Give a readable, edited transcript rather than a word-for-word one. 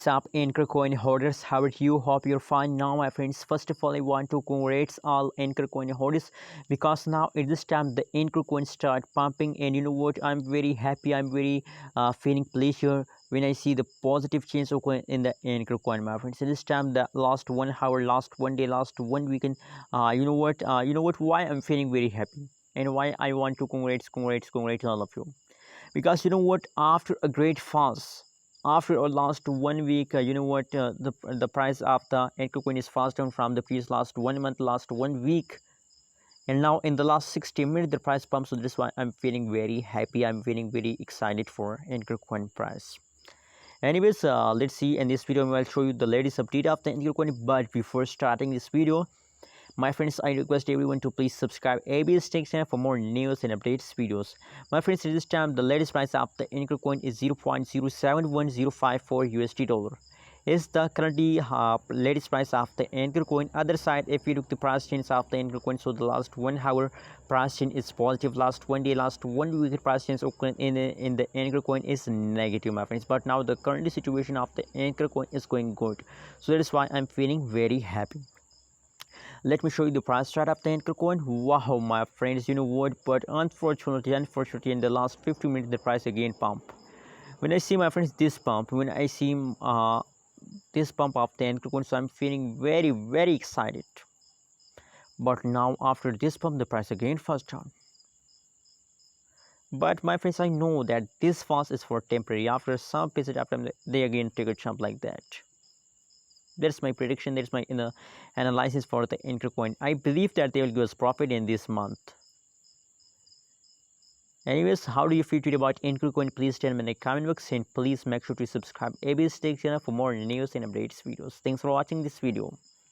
What's up, Ankr coin holders? How are you? Hope you're fine now, my friends. First of all, I want to congratulate all Ankr coin holders because now at this time the Ankr coins start pumping, and you know what? I'm very happy. I'm very feeling pleasure when I see the positive change in the Ankr coin, my friends. At this time, the last 1 hour, last 1 day, last 1 weekend. You know what? You know what? Why I'm feeling very happy and why I want to congratulate all of you, because you know what, after a great fast, after our last 1 week, you know what, the price of the Ankr coin is fast down from the previous last 1 month, last 1 week, and now in the last 60 minutes the price pumps. So this why I'm feeling very happy, I'm feeling very excited for Ankr coin price. Anyways, let's see. In this video I'll show you the latest update of the Ankr coin, but before starting this video, my friends, I request everyone to please subscribe ABS Tech channel for more news and updates videos. My friends, at this time the latest price of the Ankr coin is 0.071054 USD dollar. Is the currently latest price of the Ankr coin. Other side, if you look the price change of the Ankr coin, so the last 1 hour price change is positive, last 1 day, last 1 week price change in the Ankr coin is negative, my friends. But now the current situation of the Ankr coin is going good, so that is why I'm feeling very happy. Let me show you the price chart of the Ankr coin. Wow, my friends, you know what, but unfortunately in the last 50 minutes the price again pump. When I see, my friends, this pump, when I see this pump of the Ankr coin, so I'm feeling very excited. But now after this pump the price again falls down. But my friends, I know that this fast is for temporary. After some period of time they again take a jump like that. That's my prediction. That's my analysis for the Ankr coin. I believe that they will give us profit in this month. Anyways, how do you feel today about Ankr coin? Please tell me in the comment box, and please make sure to subscribe ABS Tech channel for more news and updates videos. Thanks for watching this video.